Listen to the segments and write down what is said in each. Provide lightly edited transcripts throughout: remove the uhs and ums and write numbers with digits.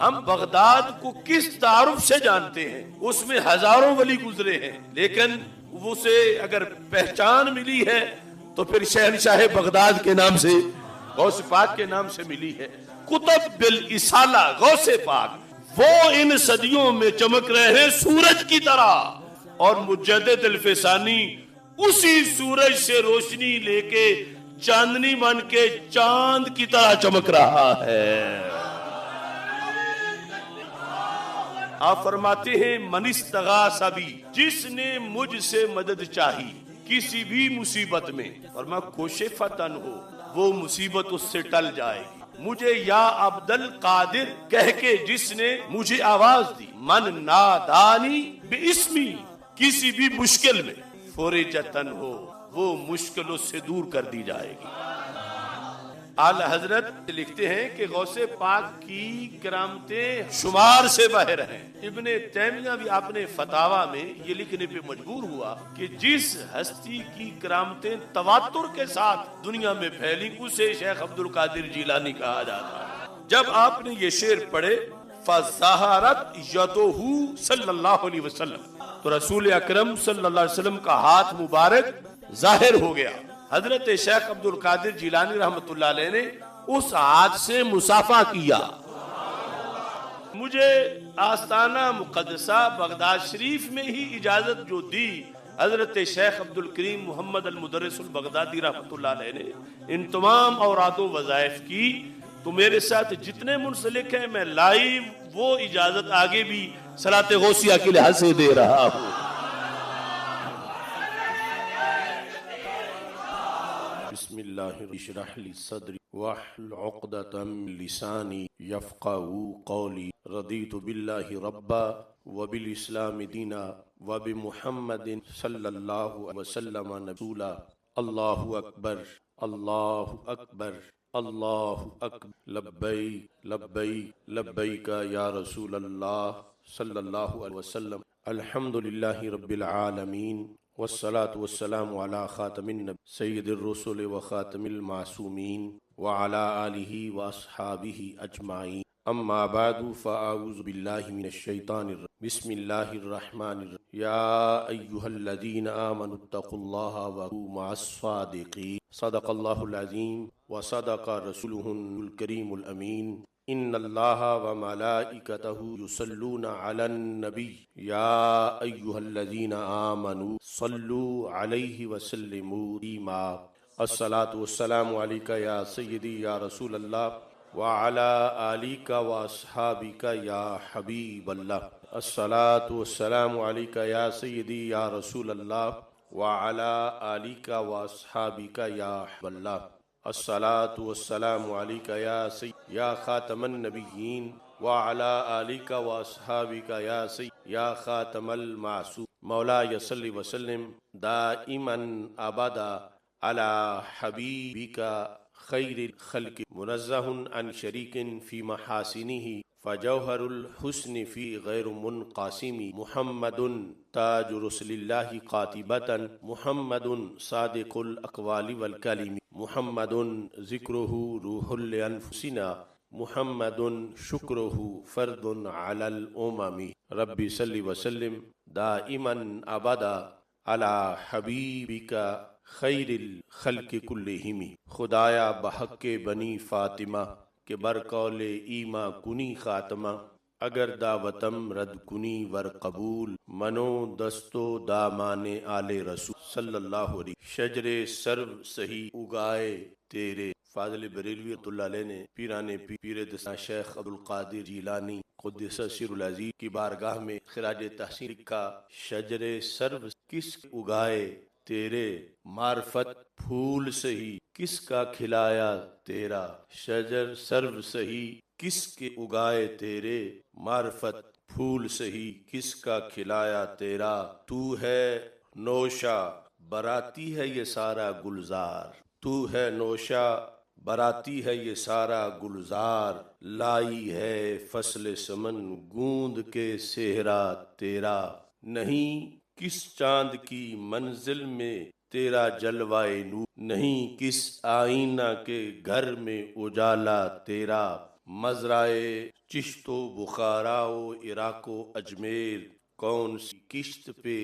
ہم بغداد کو کس تعارف سے جانتے ہیں؟ اس میں ہزاروں ولی گزرے ہیں، لیکن اسے اگر پہچان ملی ہے تو پھر شہنشاہ بغداد کے نام سے، غوث پاک کے نام سے ملی ہے۔ کتب بالاسالہ غوث پاک وہ ان صدیوں میں چمک رہے ہیں سورج کی طرح، اور مجدد الفسانی اسی سورج سے روشنی لے کے چاندنی بن کے چاند کی طرح چمک رہا ہے۔ آپ فرماتے ہیں من استغاث بی، جس نے مجھ سے مدد چاہی کسی بھی مصیبت میں، اور میں کوشفت ہو، وہ مصیبت اس سے ٹل جائے گی۔ مجھے یا عبد القادر کہہ کے جس نے مجھے آواز دی، من نادانی باسمی، کسی بھی مشکل میں فرجتن ہو، وہ مشکل اس سے دور کر دی جائے گی۔ اعلی حضرت لکھتے ہیں کہ غوث پاک کی کرامتیں شمار سے باہر ہیں۔ ابن تیمیہ بھی اپنے فتاوی میں یہ لکھنے پہ مجبور ہوا کہ جس ہستی کی کرامتیں تواتر کے ساتھ دنیا میں پھیلی اسے شیخ عبد القادر جیلانی کہا جاتا ہے۔ جب آپ نے یہ شعر پڑھے فَظَهَرَتْ يَدُهُ صلی اللہ علیہ وسلم، تو رسول اکرم صلی اللہ علیہ وسلم کا ہاتھ مبارک ظاہر ہو گیا۔ حضرت شیخ عبد القادر جیلانی رحمۃ اللہ علیہ نے اس ہاتھ سے مصافحہ کیا۔ مجھے آستانہ مقدسہ بغداد شریف میں ہی اجازت جو دی حضرت شیخ عبد الکریم محمد المدرس البغدادی رحمۃ اللہ علیہ نے ان تمام اوراد و وظائف کی، تو میرے ساتھ جتنے منسلک ہیں میں لائیو وہ اجازت آگے بھی صلاۃ غوثیہ کے لحاظ سے دے رہا ہوں۔ بسم اللہ اشرح لی صدری واحلل عقدۃ من لسانی یفقہوا قولی، رضیت باللہ ربا وبالاسلام دینا وبمحمد صلی اللہ علیہ وسلم رسولا۔ اللہ اکبر اللہ اکبر اللہ اکبر، لبیک لبیک لبیک یا رسول اللہ صلی اللہ علیہ وسلم۔ الحمدللہ رب العالمین، والصلاة والسلام على خاتم النبی سید الرسل وخاتم المعصومین وعلى آلہ واصحابہ اجمعین، اما بعد فاعوذ باللہ من الشیطان الرجیم، بسم اللہ الرحمن الرحیم، یا ایہا الذین آمنوا اتقوا اللہ وکونوا مع الصادقین، صدق اللہ العظیم وصدق رسولہ الکریم الامین۔ ان اللہ وملائکتہ یصلون علی النبی یا ایہا الذین آمنوا صلوا علیہ وسلموا تسلیما۔ الصلاۃ والسلام علیک یا سیدی یا رسول اللہ وعلی آلک واصحابک یا حبیب اللہ۔ الصلاۃ والسلام علیک یا سیدی یا رسول اللہ وعلی آلک واصحابک یا حبیب اللہ۔ الصلاۃ والسلام علیک یا خاتم النبیین وعلی آلک واصحابک یا خاتم المعصومین۔ مولاي صل وسلم دائما ابدا علی حبیبک خیر الخلق، منزہ عن شریک فی محاسنہ، فجوہر الحسن فی غیر منقاسم، محمد تاج رسل اللہ قاطبۃ، محمد صادق الاقوال والکلم، محمد ذکرہ روح لانفسنا، محمد شکرہ فرد علی الامم۔ ربی صلی وسلم دائما ابدا علی حبیبک خیر الخلق کلہم۔ خدایا بحق بنی فاطمہ کہ برقول ایما کنی خاتمہ، اگر دعوتم رد کنی ور قبول، منو دستو دامان آل رسول صلی اللہ علیہ۔ شجر سرو سہی اگائے تیرے، فاضل بریلوی رحمۃ اللہ علیہ نے پیران پیر دستان شیخ عبد القادر جیلانی قدس سر العزیز کی بارگاہ میں خراج تحسین کا، شجر سرو کس اگائے تیرے، معرفت پھول سہی کس کا کھلایا تیرا، شجر سرو سہی کس کے اگائے تیرے، معرفت پھول سہی کس کا کھلایا تیرا، تو ہے نوشا براتی ہے یہ سارا گلزار، تو ہے نوشا براتی ہے یہ سارا گلزار، لائی ہے فصل سمن گوند کے صحرا تیرا، نہیں کس چاند کی منزل میں تیرا جلوائے نور، نہیں کس آئینہ کے گھر میں اجالا تیرا، مزرائے چشت و بخارا و عراق و اجمیر، کون سی کشت پہ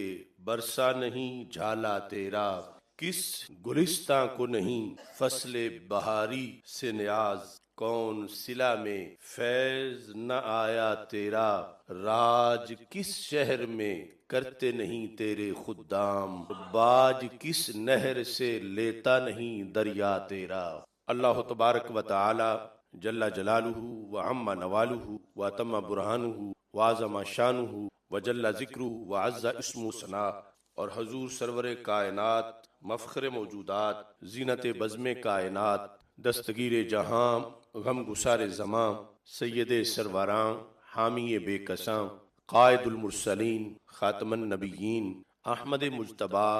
برسا نہیں جھالا تیرا، کس گلستاں کو نہیں فصل بہاری سے نیاز، کون صلہ میں فیض نہ آیا تیرا، راج کس شہر میں کرتے نہیں تیرے خدام، باج کس نہر سے لیتا نہیں دریا تیرا۔ اللہ تبارک و تعالی جل جلالہ وعم نوالہ واتم برہانہ وعظم شانہ وجل ذکرہ وعز اسمہ ثنا، اور حضور سرور کائنات، مفخر موجودات، زینت بزم کائنات، دستگیر جہاں، غم گسار زماں، سید سروراں، حامی بے کساں، قائد المرسلین، خاتم النبیین، احمد مجتبی،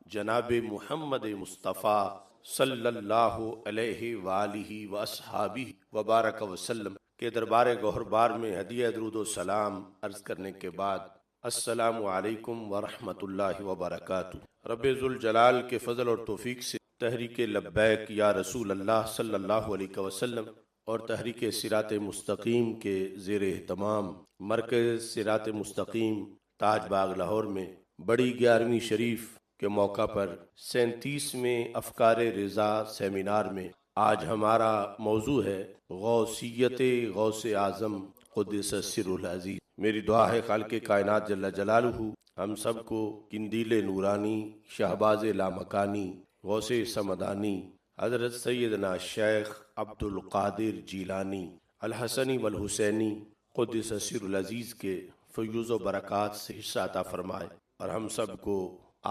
جناب محمد مصطفیٰ صلی اللہ علیہ وآلہ واصحابہ وبارک وسلم کے دربار گوہربار میں ہدیہ درود و سلام عرض کرنے کے بعد، السلام علیکم ورحمۃ اللہ وبرکاتہ۔ رب ذوالجلال کے فضل اور توفیق سے تحریک لبیک یا رسول اللہ صلی اللہ علیہ وسلم اور تحریک صراط مستقیم کے زیر اہتمام مرکز صراط مستقیم تاج باغ لاہور میں بڑی 11ویں شریف کے موقع پر 37ویں افکار رضا سیمینار میں آج ہمارا موضوع ہے غوثیت غوث اعظم قدس سرہ العزیز۔ میری دعا ہے خالق کائنات جل جلالہ ہم سب کو قندیل نورانی، شہباز لامکانی، غوث سمدانی حضرت سیدنا شیخ عبد القادر جیلانی الحسنی والحسینی قدس سرہ العزیز کے فیوز و برکات سے حصہ عطا فرمائے، اور ہم سب کو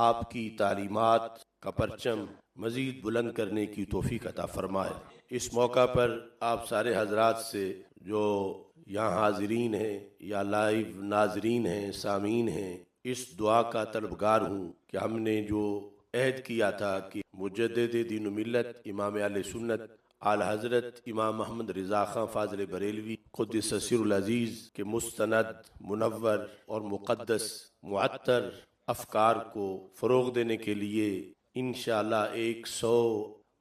آپ کی تعلیمات کا پرچم مزید بلند کرنے کی توفیق عطا فرمائے۔ اس موقع پر آپ سارے حضرات سے جو یہاں حاضرین ہیں یا لائیو ناظرین ہیں، سامعین ہیں، اس دعا کا طلبگار ہوں کہ ہم نے جو عہد کیا تھا کہ مجدد دین و ملت امام اہل سنت اعلی حضرت امام محمد رضا خان فاضل بریلوی قدس سرہ العزیز کے مستند، منور اور مقدس معطر افکار کو فروغ دینے کے لیے انشاءاللہ 100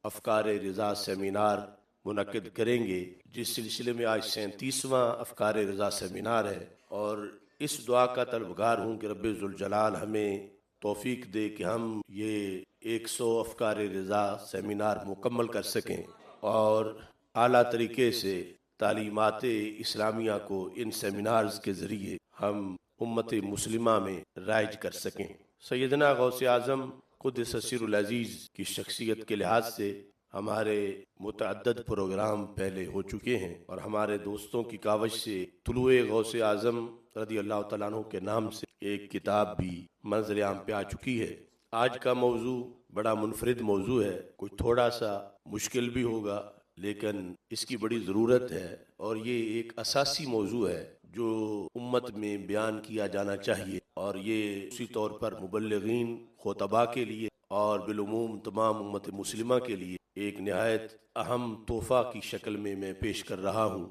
افکار رضا سیمینار منعقد کریں گے، جس سلسلے میں آج 37واں افکار رضا سیمینار ہے، اور اس دعا کا طلبگار ہوں کہ رب ذوالجلال ہمیں توفیق دے کہ ہم یہ 100 افکار رضا سیمینار مکمل کر سکیں اور اعلیٰ طریقے سے تعلیمات اسلامیہ کو ان سیمینارز کے ذریعے ہم امت مسلمہ میں رائج کر سکیں۔ سیدنا غوث اعظم قدس سرہ العزیز کی شخصیت کے لحاظ سے ہمارے متعدد پروگرام پہلے ہو چکے ہیں، اور ہمارے دوستوں کی کاوش سے طلوع غوث اعظم رضی اللہ تعالیٰ عنہ کے نام سے ایک کتاب بھی منظر عام پہ آ چکی ہے۔ آج کا موضوع بڑا منفرد موضوع ہے، کچھ تھوڑا سا مشکل بھی ہوگا، لیکن اس کی بڑی ضرورت ہے، اور یہ ایک اساسی موضوع ہے جو امت میں بیان کیا جانا چاہیے، اور یہ اسی طور پر مبلغین، خطباء کے لیے اور بالعموم تمام امت مسلمہ کے لیے ایک نہایت اہم تحفہ کی شکل میں پیش کر رہا ہوں۔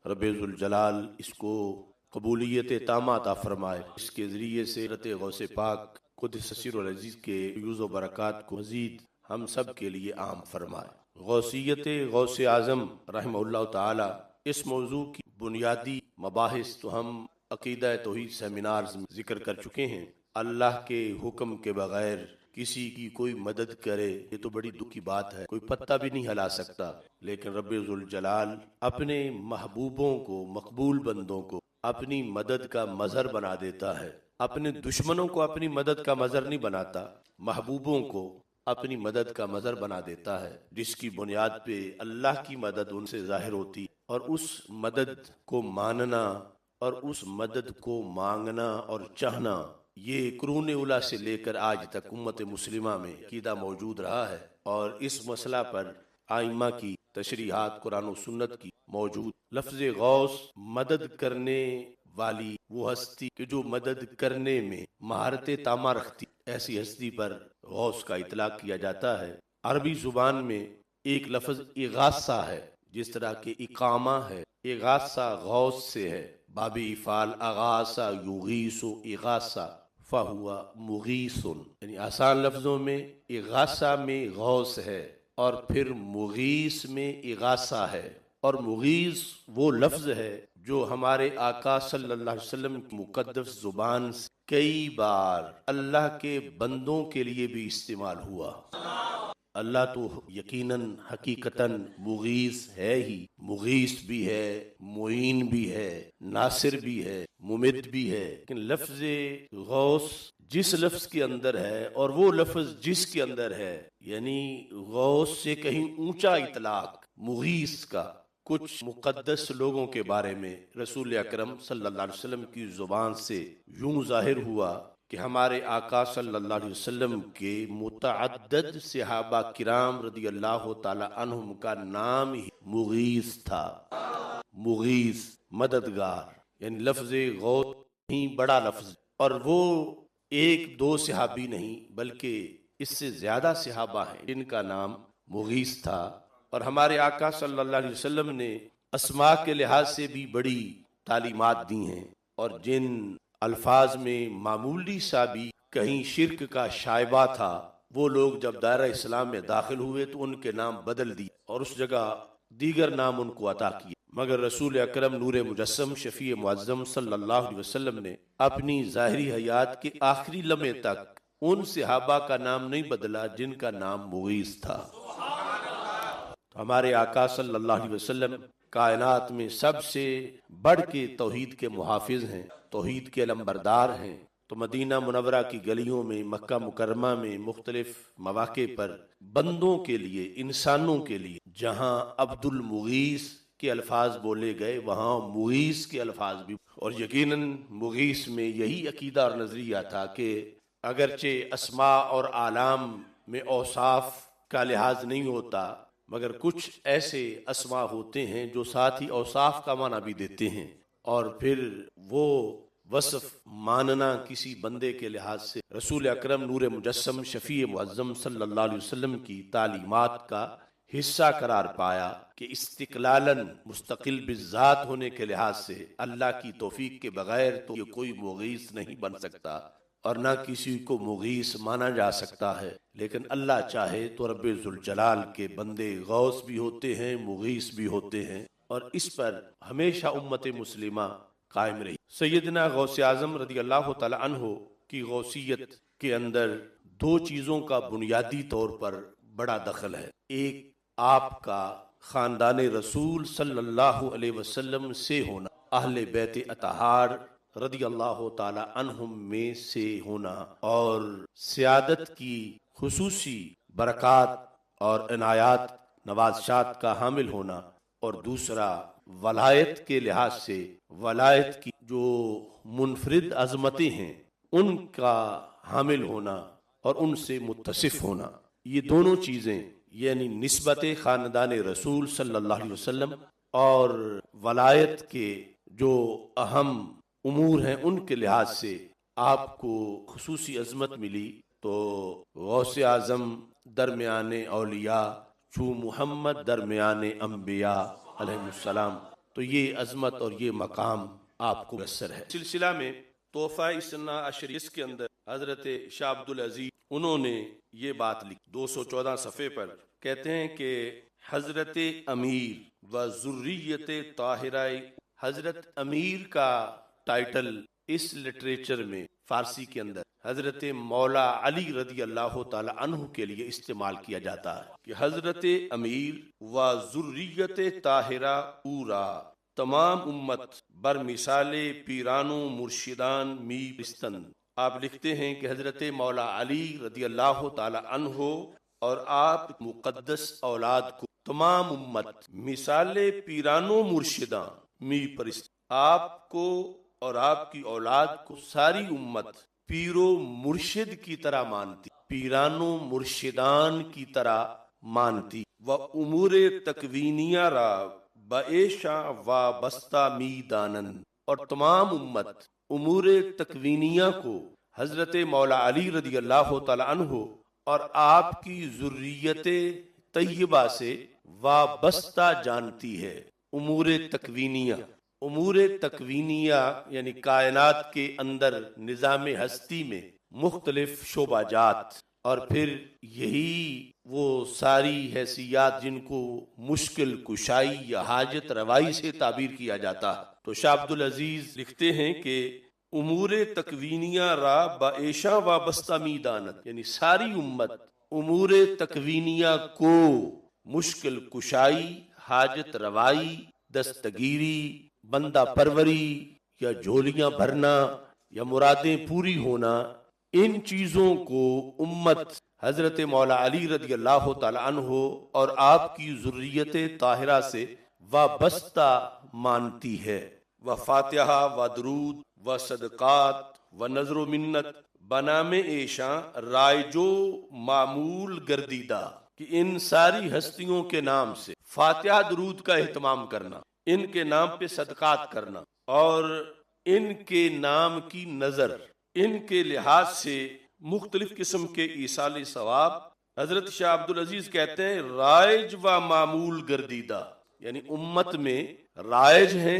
رب ذوالجلال اس کو قبولیت تامہ عطا فرمائے، اس کے ذریعے سے حضرت غوث پاک قدس سرہ العزیز کے فیوز و برکات کو مزید ہم سب کے لیے عام فرمائے۔ غوثیت غوث اعظم رحمہ اللہ تعالی، اس موضوع کی بنیادی مباحث تو ہم عقیدہ توحید سیمینارز میں ذکر کر چکے ہیں۔ اللہ کے حکم کے بغیر کسی کی کوئی مدد کرے یہ تو بڑی دکھ کی بات ہے، کوئی پتہ بھی نہیں ہلا سکتا، لیکن رب ذوالجلال اپنے محبوبوں کو، مقبول بندوں کو اپنی مدد کا مظہر بنا دیتا ہے، اپنے دشمنوں کو اپنی مدد کا مظہر نہیں بناتا، محبوبوں کو اپنی مدد کا مظہر بنا دیتا ہے، جس کی بنیاد پہ اللہ کی مدد ان سے ظاہر ہوتی، اور اس مدد کو ماننا اور اس مدد کو مانگنا اور چاہنا، یہ قرون اولیٰ سے لے کر آج تک امت مسلمہ میں عقیدہ موجود رہا ہے، اور اس مسئلہ پر ائمہ کی تشریحات قرآن و سنت کی موجود۔ لفظ غوث مدد کرنے والی وہ ہستی کہ جو مدد کرنے میں مہارت تامہ رکھتی، ایسی ہستی پر غوث کا اطلاق کیا جاتا ہے۔ عربی زبان میں ایک لفظ اغاثہ ہے، جس طرح کہ اقامہ ہے، اغاثہ غوث سے ہے، باب افعال اغاثہ یغیث اغاثہ فہو مغیث، یعنی آسان لفظوں میں اغاثہ میں غوث ہے اور پھر مغیث میں اغاثہ ہے۔ اور مغیث وہ لفظ ہے جو ہمارے آقا صلی اللہ علیہ وسلم کی مقدس زبان سے کئی بار اللہ کے بندوں کے لیے بھی استعمال ہوا۔ اللہ تو یقیناً حقیقتاً مغیث ہے ہی، مغیث بھی ہے، معین بھی ہے، ناصر بھی ہے، ممد بھی ہے، لیکن لفظ غوث جس لفظ کے اندر ہے اور وہ لفظ جس کے اندر ہے، یعنی غوث سے کہیں اونچا اطلاق مغیث کا کچھ مقدس لوگوں کے بارے میں رسول اکرم صلی اللہ علیہ وسلم کی زبان سے یوں ظاہر ہوا کہ ہمارے آقا صلی اللہ علیہ وسلم کے متعدد صحابہ کرام رضی اللہ تعالی عنہم کا نام ہی مغیث تھا۔ مغیث مددگار، یعنی لفظ غوث ہی بڑا لفظ، اور وہ ایک دو صحابی نہیں بلکہ اس سے زیادہ صحابہ ہیں جن کا نام مغیث تھا۔ اور ہمارے آقا صلی اللہ علیہ وسلم نے اسماء کے لحاظ سے بھی بڑی تعلیمات دی ہیں، اور جن الفاظ میں معمولی سا بھی کہیں شرک کا شائبہ تھا، وہ لوگ جب دائرہ اسلام میں داخل ہوئے تو ان کے نام بدل دیے اور اس جگہ دیگر نام ان کو عطا کیے، مگر رسول اکرم نور مجسم شفیع معظم صلی اللہ علیہ وسلم نے اپنی ظاہری حیات کے آخری لمحے تک ان صحابہ کا نام نہیں بدلا جن کا نام مغیث تھا۔ ہمارے آقا صلی اللہ علیہ وسلم کائنات میں سب سے بڑھ کے توحید کے محافظ ہیں، توحید کے علمبردار ہیں، تو مدینہ منورہ کی گلیوں میں، مکہ مکرمہ میں مختلف مواقع پر بندوں کے لیے، انسانوں کے لیے جہاں عبد المغیث کے الفاظ بولے گئے وہاں مغیث کے الفاظ بھی، اور یقیناً مغیث میں یہی عقیدہ اور نظریہ تھا کہ اگرچہ اسماء اور اعلام میں اوصاف کا لحاظ نہیں ہوتا، مگر کچھ ایسے اسماء ہوتے ہیں جو ساتھ ہی اوصاف کا معنی بھی دیتے ہیں، اور پھر وہ وصف ماننا کسی بندے کے لحاظ سے رسول اکرم نور مجسم شفیع معظم صلی اللہ علیہ وسلم کی تعلیمات کا حصہ قرار پایا کہ استقلالاً مستقل بالذات ہونے کے لحاظ سے اللہ کی توفیق کے بغیر تو یہ کوئی مغیث نہیں بن سکتا اور نہ کسی کو مغیث مانا جا سکتا ہے، لیکن اللہ چاہے تو رب ذوالجلال کے بندے غوث بھی ہوتے ہیں، مغیث بھی ہوتے ہیں، اور اس پر ہمیشہ امت مسلمہ قائم رہی۔ سیدنا غوث اعظم رضی اللہ تعالی عنہ کی غوثیت کے اندر دو چیزوں کا بنیادی طور پر بڑا دخل ہے۔ ایک آپ کا خاندان رسول صلی اللہ علیہ وسلم سے ہونا، اہل بیت اطہار رضی اللہ تعالی عنہم میں سے ہونا، اور سیادت کی خصوصی برکات اور عنایات نوازشات کا حامل ہونا، اور دوسرا ولایت کے لحاظ سے ولایت کی جو منفرد عظمتیں ہیں ان کا حامل ہونا اور ان سے متصف ہونا۔ یہ دونوں چیزیں یعنی نسبت خاندان رسول صلی اللہ علیہ وسلم اور ولایت کے جو اہم امور ہیں ان کے لحاظ سے آپ کو خصوصی عظمت ملی۔ تو غوث اعظم درمیان اولیاء چو محمد درمیان انبیاء علیہ السلام، تو یہ عظمت اور یہ مقام آپ کو میسر ہے۔ سلسلہ میں تحفہ اثنا عشریہ کے اندر حضرت شاہ عبد العزیز انہوں نے یہ بات لکھی 214 صفحے پر، کہتے ہیں کہ حضرت امیر و ذریت طاہرہ، حضرت امیر کا ٹائٹل اس لٹریچر میں فارسی کے اندر حضرت مولا علی رضی اللہ تعالی عنہ کے لیے استعمال کیا جاتا ہے کہ حضرت امیر و ذریت طاہرہ پورا تمام امت بر مثال پیرانو مرشدان می پرستند۔ آپ لکھتے ہیں کہ حضرت مولا علی رضی اللہ تعالی عنہ اور آپ مقدس اولاد کو تمام امت مثال پیرانو مرشدان می پرست، آپ کو اور آپ کی اولاد کو ساری امت پیرو مرشد کی طرح مانتی، پیرانو مرشدان کی طرح مانتی، و امور تکوینیہ را بعیشا و بستہ می دانند، اور تمام امت امور تکوینیہ کو حضرت مولا علی رضی اللہ تعالی عنہ اور آپ کی ذریت طیبہ سے وابستہ جانتی ہے۔ امور تکوینیہ، امور تکوینیہ یعنی کائنات کے اندر نظام ہستی میں مختلف شعبہ جات، اور پھر یہی وہ ساری حیثیات جن کو مشکل کشائی یا حاجت روائی سے تعبیر کیا جاتا. تو شاہ عبدالعزیز لکھتے ہیں کہ امور تکوینیہ را با ایشاں وابستہ میدانت، یعنی ساری امت امور تکوینیہ کو مشکل کشائی، حاجت روائی، دستگیری، بندہ پروری یا جھولیاں بھرنا یا مرادیں پوری ہونا، ان چیزوں کو امت حضرت مولا علی رضی اللہ تعالی عنہ اور آپ کی ذریت طاہرہ سے وابستہ مانتی ہے. و فاتحہ و درود و صدقات و نظر و منت بنام ایشاں رائجو معمول گردیدہ، کہ ان ساری ہستیوں کے نام سے فاتحہ درود کا اہتمام کرنا، ان کے نام پہ صدقات کرنا اور ان کے نام کی نظر، ان کے لحاظ سے مختلف قسم کے ایصال ثواب، حضرت شاہ عبدالعزیز کہتے ہیں رائج و معمول گردیدہ، یعنی امت میں رائج ہیں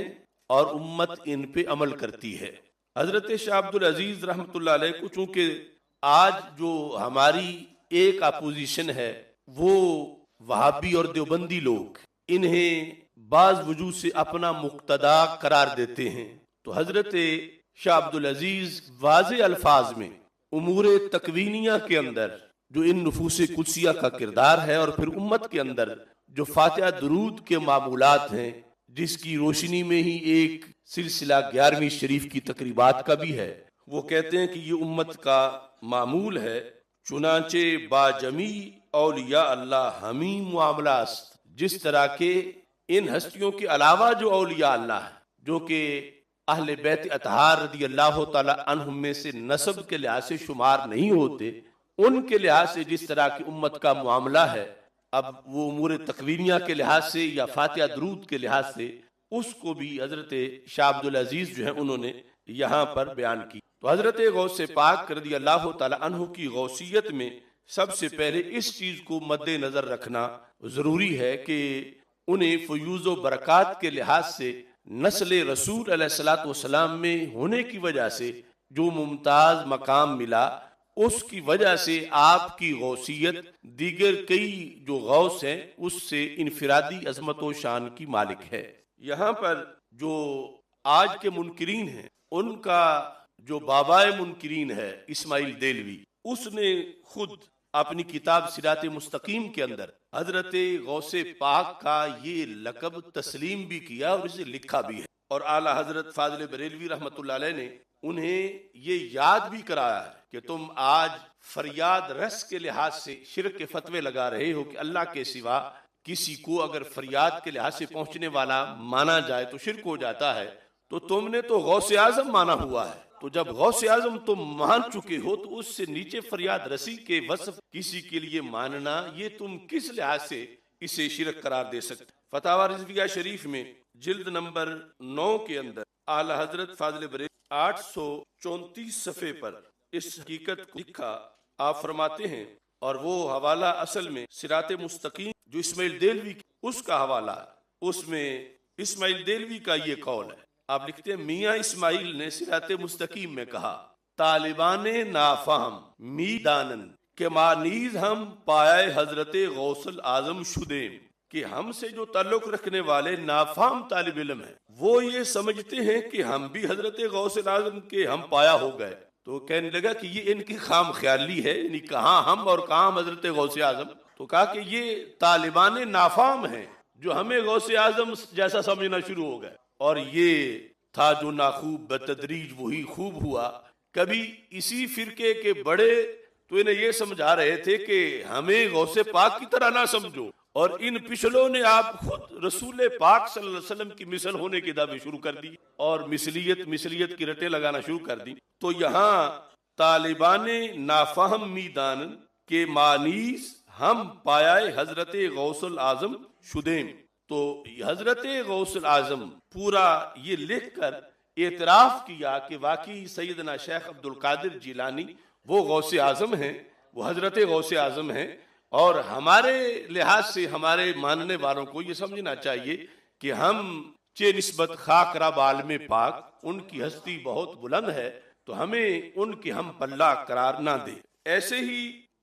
اور امت ان پہ عمل کرتی ہے. حضرت شاہ عبدالعزیز رحمۃ اللہ علیہ کو چونکہ آج جو ہماری ایک اپوزیشن ہے وہ وہابی اور دیوبندی لوگ انہیں بعض وجوہ سے اپنا مقتدا قرار دیتے ہیں، تو حضرت شاہ عبدالعزیز واضح الفاظ میں امور تکوینیہ کے اندر جو ان نفوس قدسیہ کا کردار ہے اور پھر امت کے اندر جو فاتحہ درود کے معمولات ہیں، جس کی روشنی میں ہی ایک سلسلہ 11ویں شریف کی تقریبات کا بھی ہے، وہ کہتے ہیں کہ یہ امت کا معمول ہے. چنانچہ با جمی اولیاء اللہ ہمیں معاملہ است، جس طرح کے ان ہستیوں کے علاوہ جو اولیاء اللہ ہیں جو کہ اہل بیت اطہار رضی اللہ تعالی عنہم میں سے نسب کے لحاظ سے شمار نہیں ہوتے، ان کے لحاظ سے جس طرح کی امت کا معاملہ ہے، اب وہ امور تکوینیہ کے لحاظ سے یا فاتحہ درود کے لحاظ سے اس کو بھی حضرت شاہ عبدالعزیز جو ہیں انہوں نے یہاں پر بیان کی. تو حضرت غوث پاک رضی اللہ تعالی عنہ کی غوثیت میں سب سے پہلے اس چیز کو مد نظر رکھنا ضروری ہے کہ انہیں فیوز و برکات کے لحاظ سے نسل رسول علیہ الصلوۃ والسلام میں ہونے کی وجہ سے جو ممتاز مقام ملا، اس کی وجہ سے آپ کی غوثیت دیگر کئی جو غوث ہیں اس سے انفرادی عظمت و شان کی مالک ہے. یہاں پر جو آج کے منکرین ہیں ان کا جو بابائے منکرین ہے اسماعیل دہلوی، اس نے خود اپنی کتاب صراط مستقیم کے اندر حضرت غوث پاک کا یہ لقب تسلیم بھی کیا اور اسے لکھا بھی ہے، اور اعلی حضرت فاضل بریلوی رحمۃ اللہ علیہ نے انہیں یہ یاد بھی کرایا ہے کہ تم آج فریاد رس کے لحاظ سے شرک کے فتوے لگا رہے ہو کہ اللہ کے سوا کسی کو اگر فریاد کے لحاظ سے پہنچنے والا مانا جائے تو شرک ہو جاتا ہے، تو تم نے تو غوث اعظم مانا ہوا ہے، تو جب غوث اعظم تم مان چکے ہو تو اس سے نیچے فریاد رسی کے وصف کسی کے لیے ماننا، یہ تم کس لحاظ سے اسے شرک قرار دے سکتے. فتاوی رضویہ شریف میں جلد نمبر 9 کے اندر اعلی حضرت فاضل بریلوی 834 صفحے پر اس حقیقت کو لکھا. آپ فرماتے ہیں، اور وہ حوالہ اصل میں صراط مستقیم جو اسماعیل دہلوی اس کا حوالہ ہے، اس میں اسماعیل دہلوی کا یہ قول ہے. آپ لکھتے ہیں میاں اسماعیل نے صراط مستقیم میں کہا طالبان نافہم می دانن کہ مانیز ہم پائے حضرت غوث الاعظم شدیم، کہ ہم سے جو تعلق رکھنے والے نافہم طالب علم ہیں وہ یہ سمجھتے ہیں کہ ہم بھی حضرت غوث الاعظم کے ہم پایا ہو گئے. تو کہنے لگا کہ یہ ان کی خام خیالی ہے، یعنی کہاں ہم اور کہاں حضرت غوث اعظم. تو کہا کہ یہ طالبان نافہم ہیں جو ہمیں غوث اعظم جیسا سمجھنا شروع ہو گئے، اور یہ تھا جو ناخوب بتدریج وہی خوب ہوا. کبھی اسی فرقے کے بڑے تو انہیں یہ سمجھا رہے تھے کہ ہمیں غوث پاک کی طرح نہ سمجھو، اور ان پچھلوں نے آپ خود رسول پاک صلی اللہ علیہ وسلم کی مثل ہونے کی دعوے شروع کر دی اور مثلیت کی رٹیں لگانا شروع کر دی. تو یہاں طالبان نافہم میدان کے مانیز ہم پایائے حضرت غوث الاعظم شدیم. تو حضرت غوث الاعظم پورا یہ لکھ کر اعتراف کیا کہ واقعی سیدنا شیخ عبد القادر جیلانی وہ غوث اعظم ہیں، وہ حضرت غوث اعظم ہیں. اور ہمارے لحاظ سے ہمارے ماننے والوں کو یہ سمجھنا چاہیے کہ ہم چے نسبت خاک رب عالم پاک ان کی ہستی بہت بلند ہے، تو ہمیں ان کی ہم پلہ قرار نہ دے. ایسے ہی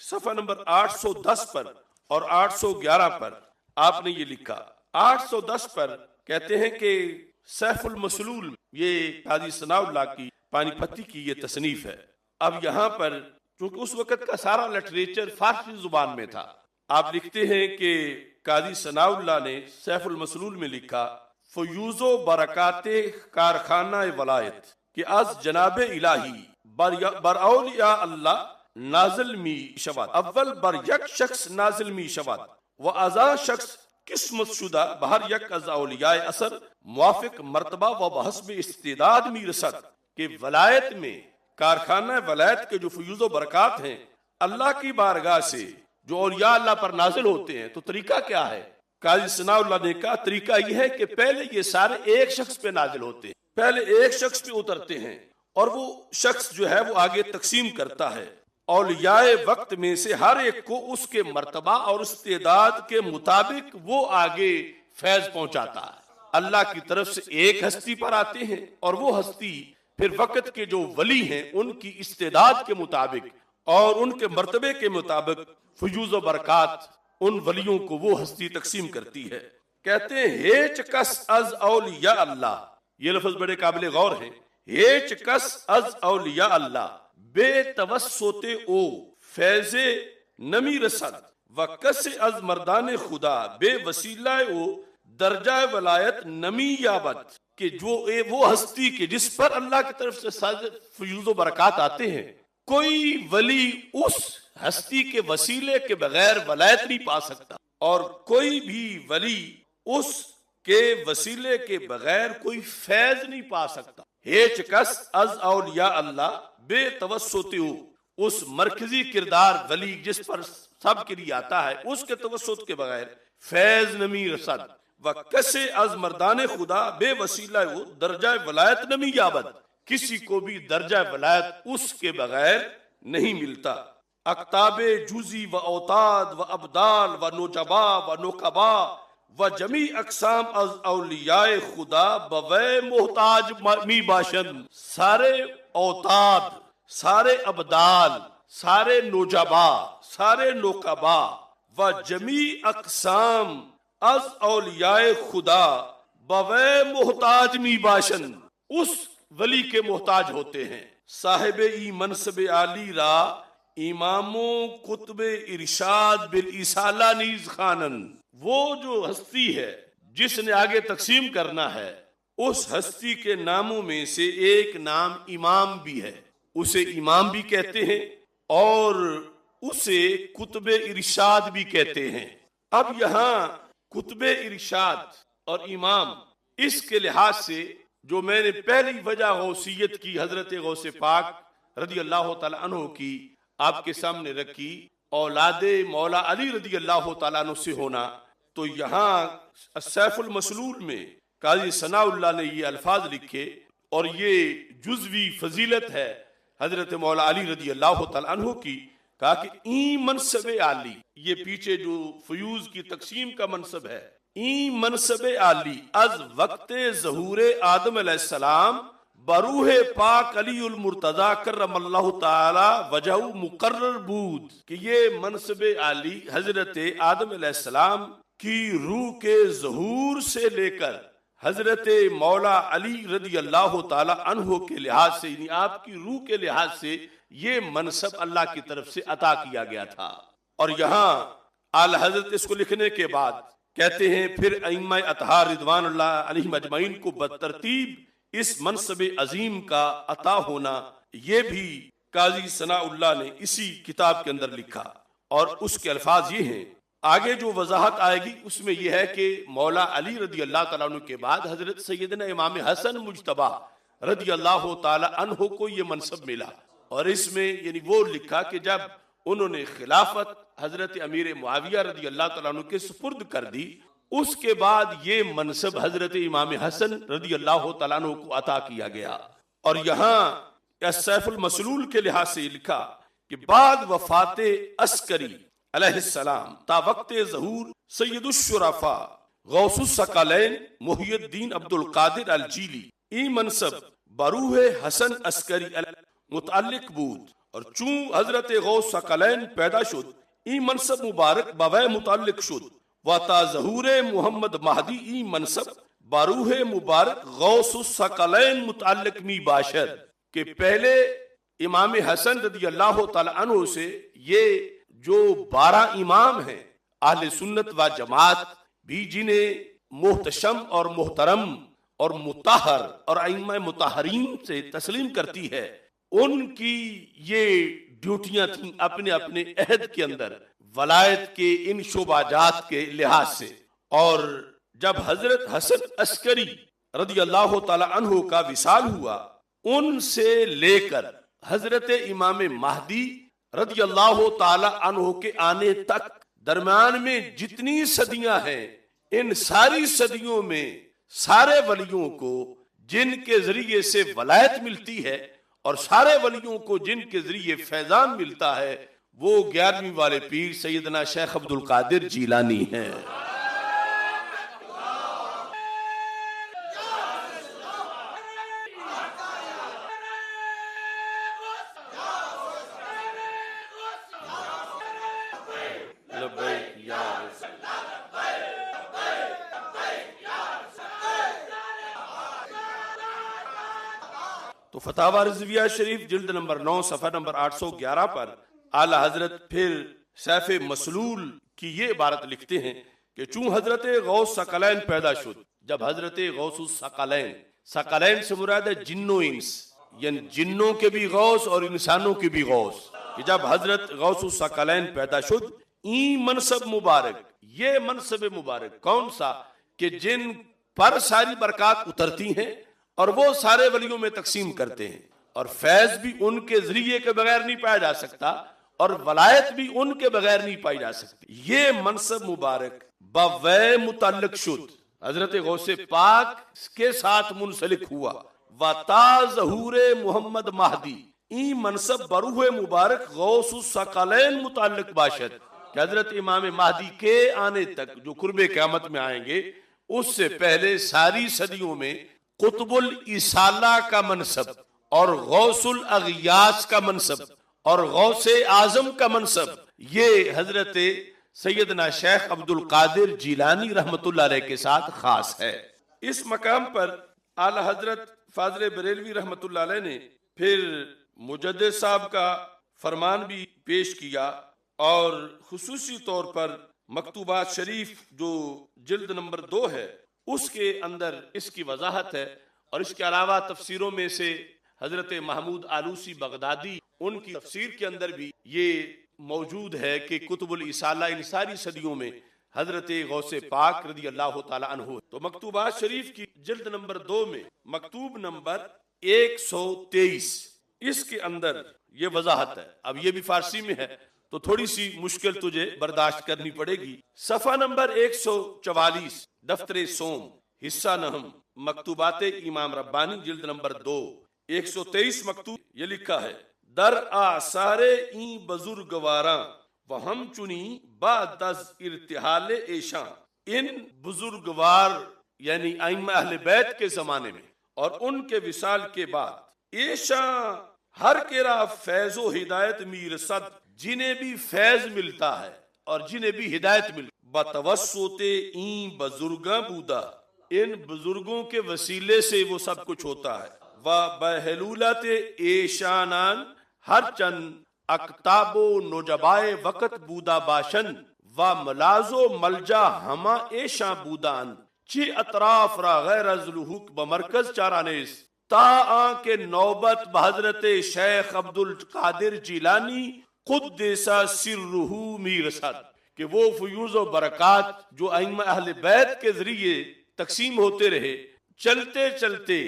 صفحہ نمبر 810 پر اور 811 پر آپ نے یہ لکھا۔ 810 پر کہتے ہیں کہ سیف المسلول، یہ قاضی ثناء اللہ کی پانی پتی کی یہ تصنیف ہے۔ اب یہاں پر چونکہ اس وقت کا سارا لٹریچر فارسی زبان میں تھا، آپ لکھتے ہیں کہ قاضی ثناء اللہ نے سیف المسلول میں لکھا فیوز و برکات کارخانہ ولایت کہ از جناب الہی بر اولیاء اللہ نازل می شود، اول بر یک شخص نازل می شود و ازا شخص قسمت شدہ بہر یک از اولیاء اثر موافق مرتبہ و بحسب استعداد می رسد، کہ ولایت میں کارخانہ ولایت کے جو فیوز و برکات ہیں اللہ کی بارگاہ سے جو اولیاء اللہ پر نازل ہوتے ہیں، تو طریقہ کیا ہے؟ قاضی ثناء اللہ نے کہا طریقہ یہ ہے کہ پہلے یہ سارے ایک شخص پہ نازل ہوتے ہیں، پہلے ایک شخص پہ اترتے ہیں اور وہ شخص جو ہے وہ آگے تقسیم کرتا ہے، اولیاء وقت میں سے ہر ایک کو اس کے مرتبہ اور استعداد کے مطابق وہ آگے فیض پہنچاتا ہے۔ اللہ کی طرف سے ایک ہستی پر آتے ہیں اور وہ ہستی پھر وقت کے جو ولی ہیں ان کی استعداد کے مطابق اور ان کے مرتبے کے مطابق فیوز و برکات ان ولیوں کو وہ ہستی تقسیم کرتی ہے۔ کہتے ہیں ہیچ کس از اولیاء اللہ، یہ لفظ بڑے قابل غور ہیں، ہیچ کس از اولیاء اللہ بے توسط او فیض نمی رسد و کس از مردان خدا بے وسیلہ او درجہ ولایت نمی یابت، کہ جو وہ ہستی کے جس پر اللہ کی طرف سے فیوز و برکات آتے ہیں، کوئی ولی اس ہستی کے وسیلے کے بغیر ولایت نہیں پا سکتا، اور کوئی بھی ولی اس کے وسیلے کے بغیر کوئی فیض نہیں پا سکتا۔ ہیچ کس از اولیاء اللہ بے توسط اس مرکزی کردار ولی جس پر سب کے لیے آتا ہے، اس کے توسط کے بغیر فیض نمی رسد و کسے از مردان خدا بے وسیلہ وہ درجہ ولایت نمی یابد، کسی کو بھی درجہ ولایت اس کے بغیر نہیں ملتا۔ اقتاب جزی و اوتاد و ابدال و نجبا و نقبا و جمی اقسام از اولیاء خدا بوے محتاج می باشن، سارے اوتاد، سارے ابدال، سارے نجبا، سارے نقبا و جمی اقسام از اولیاء خدا بوے محتاج می باشن، اس ولی کے محتاج ہوتے ہیں۔ صاحب ای منصب عالی را امام و کتب ارشاد بالاسالہ نیز خانن، وہ جو ہستی ہے جس نے آگے تقسیم کرنا ہے، اس ہستی کے ناموں میں سے ایک نام امام بھی ہے، اسے امام بھی کہتے ہیں اور اسے کتب ارشاد بھی کہتے ہیں۔ اب یہاں کتب ارشاد اور امام، اس کے لحاظ سے جو میں نے پہلی وجہ غوثیت کی حضرت غوث پاک رضی اللہ تعالیٰ عنہ کی آپ کے سامنے رکھی، اولاد مولا علی رضی اللہ تعالیٰ عنہ سے ہونا، تو یہاں سیف المسلول میں قاضی ثناء اللہ نے یہ الفاظ لکھے، اور یہ جزوی فضیلت ہے حضرت مولا علی رضی اللہ تعالیٰ عنہ کی، کہا کہ این منصب عالی، یہ پیچھے جو فیوز کی تقسیم کا منصب ہے، این منصب عالی از وقت ظہور آدم علیہ السلام بروح پاک علی المرتضی کرم اللہ تعالی وجہ مقرر بود، کہ یہ منصب عالی حضرت آدم علیہ السلام کی روح کے ظہور سے لے کر حضرت مولا علی رضی اللہ تعالی عنہ کے لحاظ سے، یعنی آپ کی روح کے لحاظ سے یہ منصب اللہ کی طرف سے عطا کیا گیا تھا۔ اور یہاں اعلی حضرت اس کو لکھنے کے بعد کہتے ہیں پھر ائمہ اطہار رضوان اللہ علیہم اجمعین کو بترتیب اس منصب عظیم کا عطا ہونا، یہ بھی قاضی ثناء اللہ نے اسی کتاب کے اندر لکھا، اور اس کے الفاظ یہ ہیں۔ آگے جو وضاحت آئے گی اس میں یہ ہے کہ مولا علی رضی اللہ تعالیٰ عنہ کے بعد حضرت سیدنا امام حسن مجتبی رضی اللہ تعالیٰ عنہ کو یہ منصب ملا، اور اس میں یعنی وہ لکھا کہ جب انہوں نے خلافت حضرت امیر معاویہ رضی اللہ تعالیٰ عنہ کے سپرد کر دی، اس کے بعد یہ منصب حضرت امام حسن رضی اللہ تعالیٰ عنہ کو عطا کیا گیا۔ اور یہاں سیف المسلول کے لحاظ سے لکھا کہ بعد وفات عسکری علیہ السلام تا وقت ظہور سید الشرفاء غوث الثقلین محی الدین عبد القادر الجیلی ای منصب بروح حسن عسکری متعلق بود اور چون حضرت غوث ثقلین پیدا شد این منصب مبارک بوے متعلق شد و تا ظہور محمد مہدی این منصب باروح مبارک غوث الثقلین متعلق می باشد کہ پہلے امام حسن رضی اللہ تعالی عنہ سے یہ جو 12 امام ہیں اہل سنت و جماعت بھی جنہیں محتشم اور محترم اور مطہر اور ائمہ مطہرین سے تسلیم کرتی ہے، ان کی یہ ڈیوٹیاں تھیں اپنے اپنے عہد کے اندر ولایت کے ان شعبات کے لحاظ سے۔ اور جب حضرت حسن عسکری رضی اللہ تعالی عنہ کا وصال ہوا، ان سے لے کر حضرت امام مہدی رضی اللہ تعالی عنہ کے آنے تک درمیان میں جتنی صدیاں ہیں، ان ساری صدیوں میں سارے ولیوں کو جن کے ذریعے سے ولایت ملتی ہے اور سارے ولیوں کو جن کے ذریعے فیضان ملتا ہے، وہ 11ویں والے پیر سیدنا شیخ عبد القادر جیلانی ہیں۔ تو فتاوی رضویہ شریف جلد نمبر 9 صفحہ نمبر 811 پر اعلی حضرت پھر سیف مسلول کی یہ عبارت لکھتے ہیں کہ چون حضرت غوث ثقلین پیدا شد، جب حضرت غوث الثقلین، ثقلین سے مراد ہے جن و انس، یعنی جنوں کے بھی غوث اور انسانوں کے بھی غوث، کہ جب حضرت غوث الثقلین پیدا شد، این منصب مبارک، یہ منصب مبارک کون سا کہ جن پر ساری برکات اترتی ہیں اور وہ سارے ولیوں میں تقسیم کرتے ہیں، اور فیض بھی ان کے ذریعے کے بغیر نہیں پایا جا سکتا اور ولایت بھی ان کے بغیر نہیں پائی جا سکتی، یہ منصب مبارک بوے متعلق شد، حضرت غوث پاک کے ساتھ منسلک ہوا، وتا ظہور محمد مہدی، این منصب بروح مبارک غوث الثقلین متعلق باشد، کہ حضرت امام مہدی کے آنے تک جو قرب قیامت میں آئیں گے، اس سے پہلے ساری صدیوں میں قطب الاصالہ کا منصب اور غوث الاغیاث کا منصب اور غوث اعظم کا منصب یہ حضرت سیدنا شیخ عبد القادر جیلانی رحمت اللہ علیہ کے ساتھ خاص ہے۔ اس مقام پر اعلی حضرت فاضل بریلوی رحمت اللہ علیہ نے پھر مجدد صاحب کا فرمان بھی پیش کیا، اور خصوصی طور پر مکتوبات شریف جو جلد نمبر 2 ہے اس کے اندر اس کی وضاحت ہے، اور اس کے علاوہ تفسیروں میں سے حضرت محمود آلوسی بغدادی ان کی تفسیر کے اندر بھی یہ موجود ہے کہ قطب الاصالہ ان ساری صدیوں میں حضرت غوث پاک رضی اللہ تعالی عنہ۔ تو مکتوبات شریف کی جلد نمبر 2 میں مکتوب نمبر 123 اس کے اندر یہ وضاحت ہے، اب یہ بھی فارسی میں ہے تو تھوڑی سی مشکل تجھے برداشت کرنی پڑے گی۔ صفحہ نمبر 144 دفتر سوم حصہ نہم مکتوبات امام ربانی جلد نمبر 2 123 مکتوب یہ لکھا ہے، در آثار این بزرگواراں و ہم چنی بعد از ارتحال ایشاں، ان بزرگوار یعنی ائمہ اہل بیت کے زمانے میں اور ان کے وصال کے بعد ایشاں ہر کرا فیض و ہدایت میرسد، جنہیں بھی فیض ملتا ہے اور جنہیں بھی ہدایت ملتا بتوسط این بزرگاں بودا، ان بزرگوں کے وسیلے سے وہ سب کچھ ہوتا ہے، و بحلولت ایشانان ہر چند اکتاب و نجبائے وقت بودا باشن و ملاز و ملجا ہما ایشاں بودان، چی اطراف را غیر از لحوق بمرکز چارانیس، تا آن کے نوبت بحضرت شیخ عبد القادر جیلانی قدس سرہ میرسد، کہ وہ فیوز و برکات جو ائمہ اہل بیت کے ذریعے تقسیم ہوتے رہے، چلتے چلتے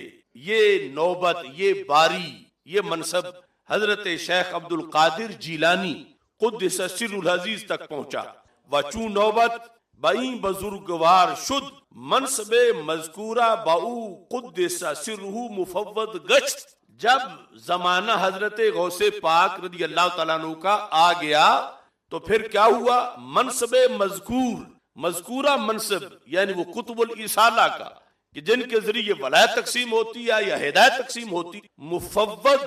یہ نوبت، یہ باری، یہ منصب حضرت شیخ عبد القادر جیلانی قدس سر العزیز تک پہنچا، وچون نوبت بائیں بزرگوار شد، منصب مذکورہ باؤ قدس سرہ مفوض گشت، جب زمانہ حضرت غوث پاک رضی اللہ تعالیٰ عنہ کا آ گیا تو پھر کیا ہوا، منصب مذکورہ منصب یعنی وہ قطب الاصالہ کا، کہ جن کے ذریعے ولایت تقسیم ہوتی ہے یا ہدایت تقسیم ہوتی، مفوض